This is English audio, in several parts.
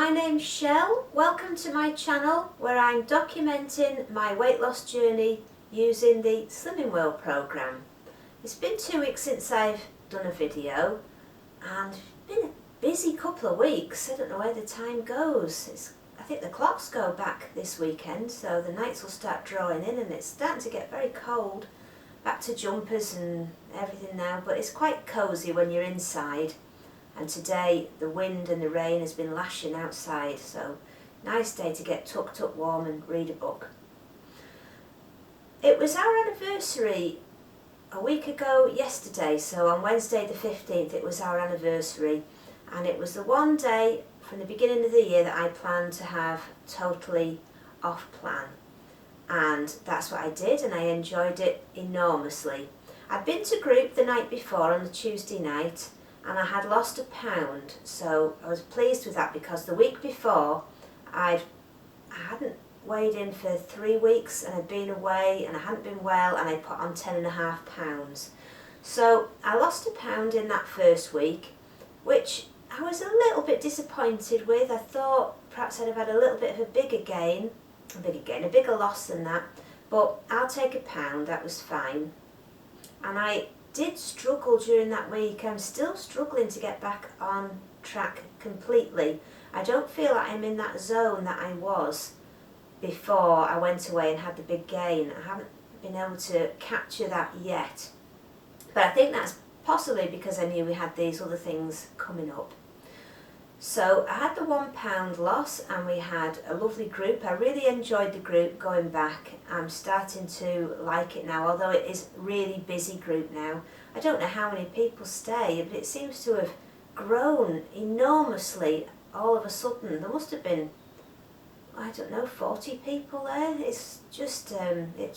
my name's Shell. Welcome to my channel where I'm documenting my weight loss journey using the Slimming World programme. It's been 2 weeks since I've done a video and it's been a busy couple of weeks. I don't know where the time goes. I think the clocks go back this weekend, so the nights will start drawing in and it's starting to get very cold. Back to jumpers and everything now, but it's quite cosy when you're inside. And today the wind and the rain has been lashing outside, so nice day to get tucked up warm and read a book. It was our anniversary a week ago yesterday, so on Wednesday the 15th it was our anniversary, and it was the one day from the beginning of the year that I planned to have totally off plan, and that's what I did, and I enjoyed it enormously. I'd been to group the night before on the Tuesday night and I had lost £1, so I was pleased with that because the week before I hadn't weighed in for 3 weeks and I'd been away and I hadn't been well and I put on 10.5 pounds. So I lost £1 in that first week, which I was a little bit disappointed with. I thought perhaps I'd have had a little bit of a bigger loss than that, but I'll take £1, that was fine. And I did struggle during that week. I'm still struggling to get back on track completely. I don't feel like I'm in that zone that I was before I went away and had the big gain. I haven't been able to capture that yet. But I think that's possibly because I knew we had these other things coming up. So I had the £1 loss and we had a lovely group. I really enjoyed the group going back. I'm starting to like it now, although it is a really busy group now. I don't know how many people stay, but it seems to have grown enormously all of a sudden. There must have been, I don't know, 40 people there. It's just, it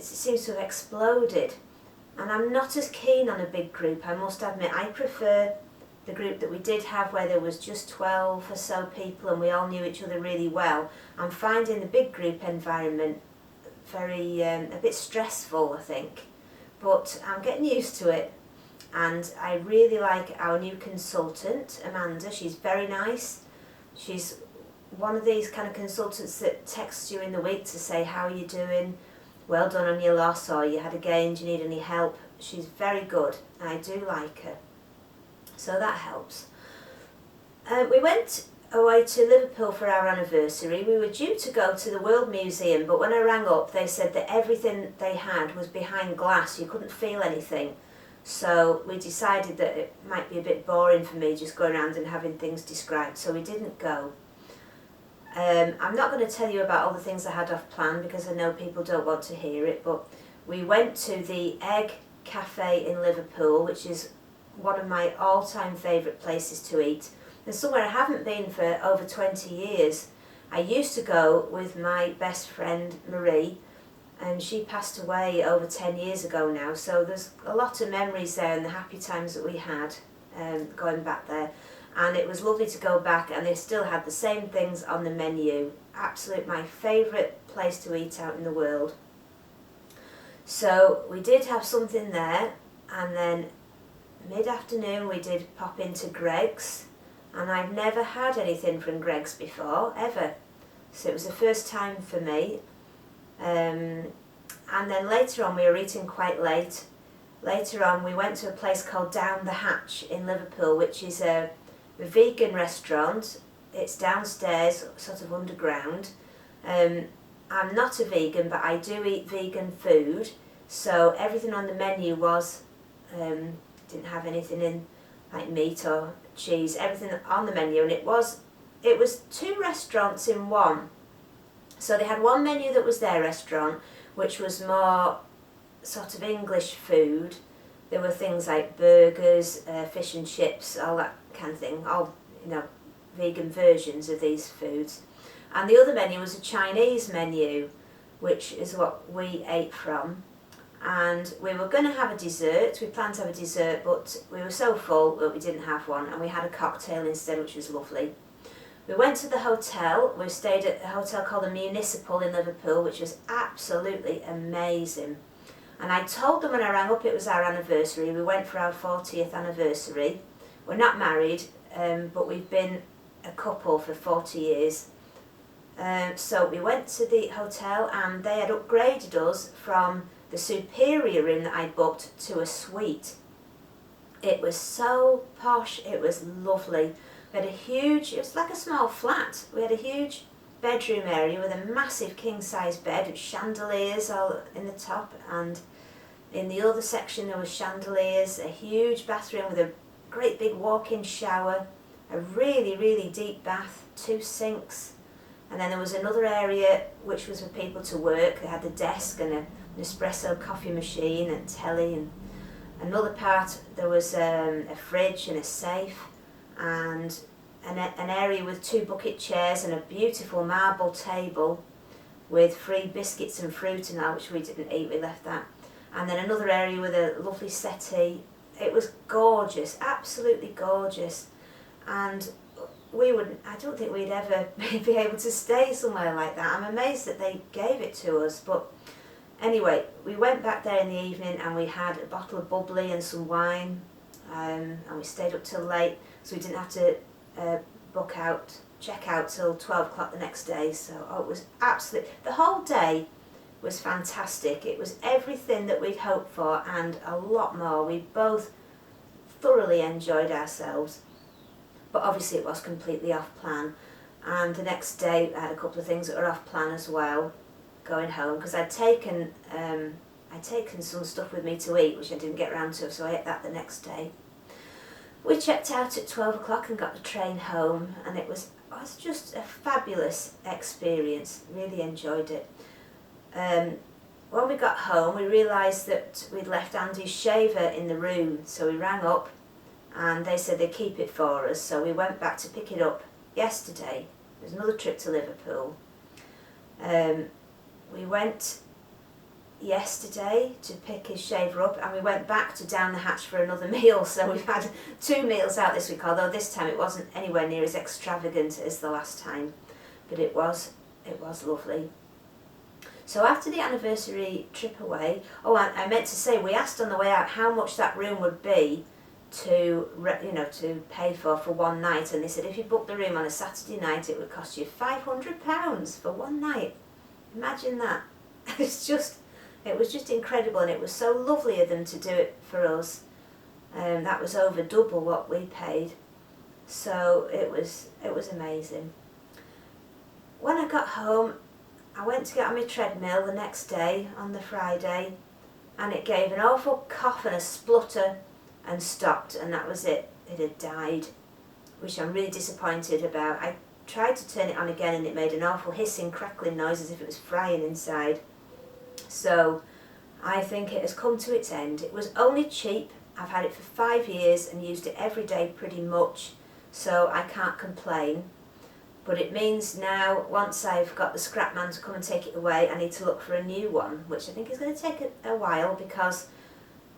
seems to have exploded. And I'm not as keen on a big group, I must admit. I prefer the group that we did have where there was just 12 or so people and we all knew each other really well. I'm finding the big group environment very, a bit stressful, I think. But I'm getting used to it, and I really like our new consultant, Amanda. She's very nice. She's one of these kind of consultants that texts you in the week to say, how are you doing? Well done on your loss, or you had a gain, do you need any help? She's very good, and I do like her. So that helps. We went away to Liverpool for our anniversary. We were due to go to the World Museum, but when I rang up they said that everything they had was behind glass. You couldn't feel anything. So we decided that it might be a bit boring for me just going around and having things described, so we didn't go. I'm not going to tell you about all the things I had off plan because I know people don't want to hear it, but we went to the Egg Cafe in Liverpool, which is one of my all-time favourite places to eat. And somewhere I haven't been for over 20 years. I used to go with my best friend Marie, and she passed away over 10 years ago now, so there's a lot of memories there and the happy times that we had going back there. And it was lovely to go back, and they still had the same things on the menu. Absolute my favourite place to eat out in the world. So we did have something there, and then mid-afternoon we did pop into Greggs, and I've never had anything from Greggs before, ever. So it was the first time for me. And then later on we were eating quite late. Later on we went to a place called Down the Hatch in Liverpool, which is a vegan restaurant. It's downstairs, sort of underground. I'm not a vegan, but I do eat vegan food, so everything on the menu was didn't have anything in like meat or cheese, everything on the menu, and it was 2 restaurants in one. So they had one menu that was their restaurant, which was more sort of English food. There were things like burgers, fish and chips, all that kind of thing, all, you know, vegan versions of these foods. And the other menu was a Chinese menu, which is what we ate from. And we were going to have a dessert. We planned to have a dessert, but we were so full that we didn't have one, and we had a cocktail instead, which was lovely. We went to the hotel. We stayed at a hotel called the Municipal in Liverpool, which was absolutely amazing. And I told them when I rang up it was our anniversary. We went for our 40th anniversary. We're not married, but we've been a couple for 40 years. So we went to the hotel and they had upgraded us from the superior room that I booked to a suite. It was so posh, it was lovely. We had a huge, it was like a small flat. We had a huge bedroom area with a massive king size bed with chandeliers all in the top, and in the other section there was chandeliers, a huge bathroom with a great big walk-in shower, a really, really deep bath, 2 sinks. And then there was another area which was for people to work. They had a desk and an espresso coffee machine and telly, and another part there was a fridge and a safe, and an area with 2 bucket chairs and a beautiful marble table with free biscuits and fruit and all, which we didn't eat, we left that. And then another area with a lovely settee. It was gorgeous, absolutely gorgeous. And I don't think we'd ever be able to stay somewhere like that. I'm amazed that they gave it to us. But anyway, we went back there in the evening and we had a bottle of bubbly and some wine, and we stayed up till late, so we didn't have to check out till 12 o'clock the next day. So it was the whole day was fantastic. It was everything that we'd hoped for and a lot more. We both thoroughly enjoyed ourselves. But obviously it was completely off plan, and the next day I had a couple of things that were off plan as well, going home, because I'd taken some stuff with me to eat which I didn't get around to, so I ate that the next day. We checked out at 12 o'clock and got the train home, and it was just a fabulous experience. Really enjoyed it. When we got home we realised that we'd left Andy's shaver in the room, so we rang up and they said they'd keep it for us, so we went back to pick it up yesterday. There was another trip to Liverpool. We went yesterday to pick his shaver up, and we went back to Down the Hatch for another meal, so we've had 2 meals out this week, although this time it wasn't anywhere near as extravagant as the last time, but it was lovely. So after the anniversary trip away, I meant to say, we asked on the way out how much that room would be to pay for one night, and they said if you booked the room on a Saturday night it would cost you £500 for one night. Imagine that. It was just incredible, and it was so lovely of them to do it for us. That was over double what we paid, so it was amazing. When I got home I went to get on my treadmill the next day on the Friday, and it gave an awful cough and a splutter and stopped, and that was it. It had died, which I'm really disappointed about. I tried to turn it on again and it made an awful hissing, crackling noise as if it was frying inside. So I think it has come to its end. It was only cheap. I've had it for 5 years and used it every day pretty much, so I can't complain. But it means now, once I've got the scrap man to come and take it away, I need to look for a new one, which I think is going to take a while, because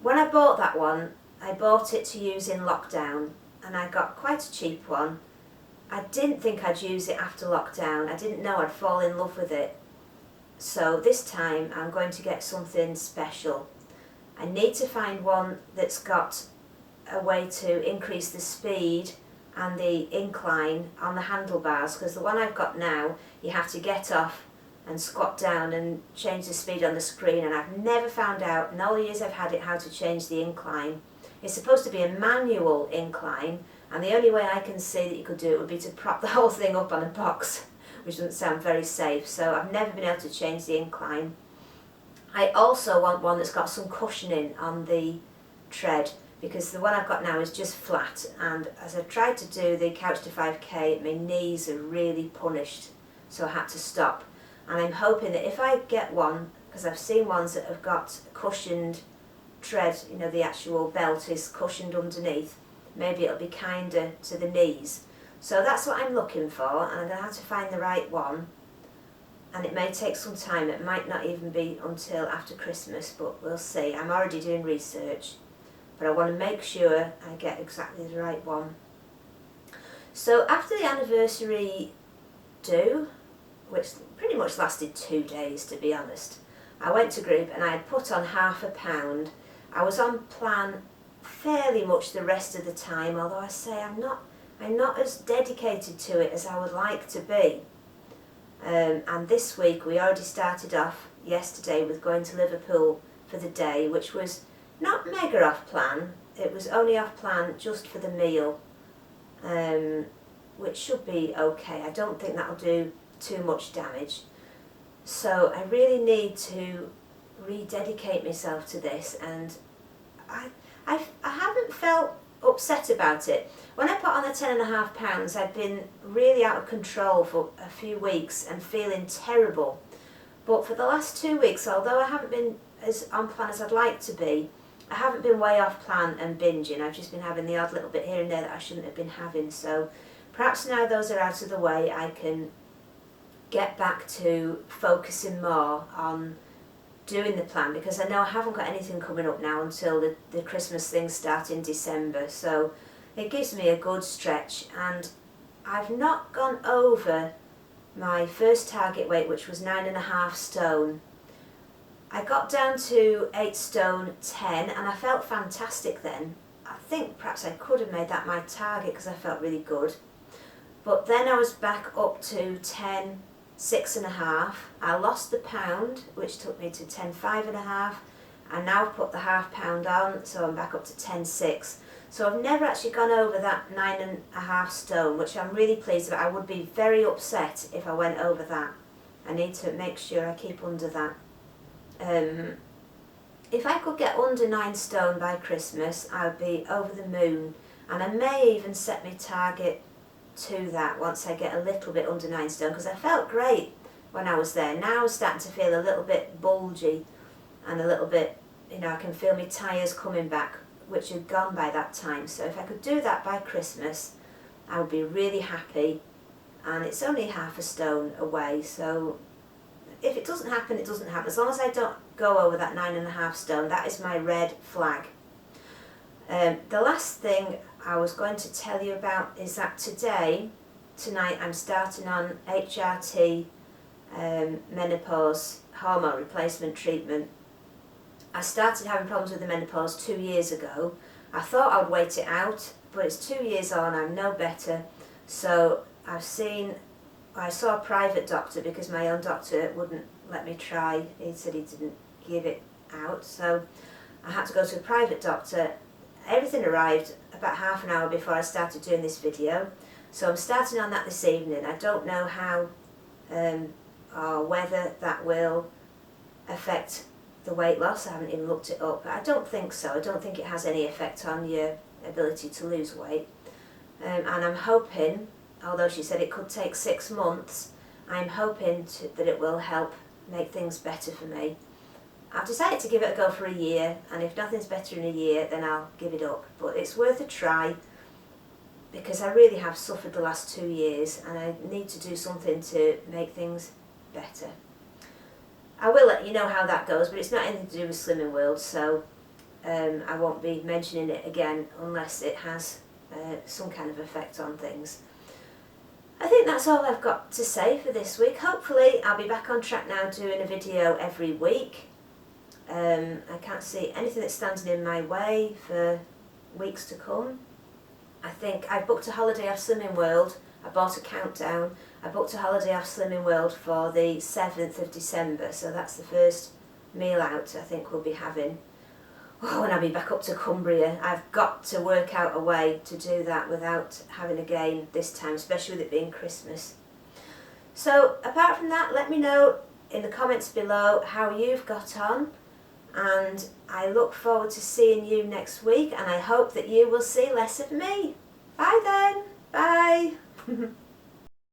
when I bought that one, I bought it to use in lockdown, and I got quite a cheap one. I didn't think I'd use it after lockdown. I didn't know I'd fall in love with it. So this time I'm going to get something special. I need to find one that's got a way to increase the speed and the incline on the handlebars, because the one I've got now, you have to get off and squat down and change the speed on the screen, and I've never found out in all the years I've had it how to change the incline. It's supposed to be a manual incline, and the only way I can see that you could do it would be to prop the whole thing up on a box, which doesn't sound very safe, so I've never been able to change the incline. I also want one that's got some cushioning on the tread, because the one I've got now is just flat, and as I've tried to do the Couch to 5K, my knees are really punished, so I had to stop. And I'm hoping that if I get one, because I've seen ones that have got cushioned tread, the actual belt is cushioned underneath, maybe it'll be kinder to the knees. So that's what I'm looking for, and I'm going to have to find the right one, and it may take some time. It might not even be until after Christmas, but we'll see. I'm already doing research, but I want to make sure I get exactly the right one. So after the anniversary do, which pretty much lasted 2 days to be honest, I went to group and I had put on £0.5. I was on plan fairly much the rest of the time, although I say I'm not I'm not as dedicated to it as I would like to be. And this week we already started off yesterday with going to Liverpool for the day, which was not mega off plan. It was only off plan just for the meal, which should be okay. I don't think that'll do too much damage. So I really need to rededicate myself to this, and I haven't felt upset about it. When I put on the £10.5, I've been really out of control for a few weeks and feeling terrible. But for the last 2 weeks, although I haven't been as on plan as I'd like to be, I haven't been way off plan and binging. I've just been having the odd little bit here and there that I shouldn't have been having. So perhaps now those are out of the way, I can get back to focusing more on doing the plan, because I know I haven't got anything coming up now until the Christmas things start in December. So it gives me a good stretch, and I've not gone over my first target weight, which was 9.5 stone. I got down to 8 stone 10 and I felt fantastic then. I think perhaps I could have made that my target because I felt really good. But then I was back up to 10 6.5. I lost the pound, which took me to 10 5.5. I now put the half pound on, so I'm back up to 10 6. So I've never actually gone over that 9.5 stone, which I'm really pleased about. I would be very upset if I went over that. I need to make sure I keep under that. If I could get under 9 stone by Christmas, I would be over the moon, and I may even set my target to that once I get a little bit under 9 stone, because I felt great when I was there. Now I'm starting to feel a little bit bulgy and a little bit, I can feel my tyres coming back, which had gone by that time. So if I could do that by Christmas, I would be really happy, and it's only half a stone away, so if it doesn't happen, it doesn't happen. As long as I don't go over that 9.5 stone, that is my red flag. The last thing I was going to tell you about is that tonight I'm starting on HRT menopause hormone replacement treatment. I started having problems with the menopause 2 years ago. I thought I would wait it out, but it's 2 years on, I'm no better. So I saw a private doctor because my own doctor wouldn't let me try. He said he didn't give it out, so I had to go to a private doctor. Everything arrived about half an hour before I started doing this video, so I'm starting on that this evening. I don't know how or whether that will affect the weight loss. I haven't even looked it up, but I don't think so. I don't think it has any effect on your ability to lose weight, and I'm hoping, although she said it could take 6 months, I'm hoping that it will help make things better for me. I've decided to give it a go for a year, and if nothing's better in a year, then I'll give it up. But it's worth a try, because I really have suffered the last 2 years, and I need to do something to make things better. I will let you know how that goes, but it's not anything to do with Slimming World, so I won't be mentioning it again unless it has some kind of effect on things. I think that's all I've got to say for this week. Hopefully I'll be back on track now, doing a video every week. I can't see anything that's standing in my way for weeks to come. I think I booked a holiday off Slimming World. I bought a countdown. I booked a holiday off Slimming World for the 7th of December, so that's the first meal out I think we'll be having. Oh, and I'll be back up to Cumbria. I've got to work out a way to do that without having a gain this time, especially with it being Christmas. So apart from that, let me know in the comments below how you've got on, and I look forward to seeing you next week, and I hope that you will see less of me. Bye then. Bye.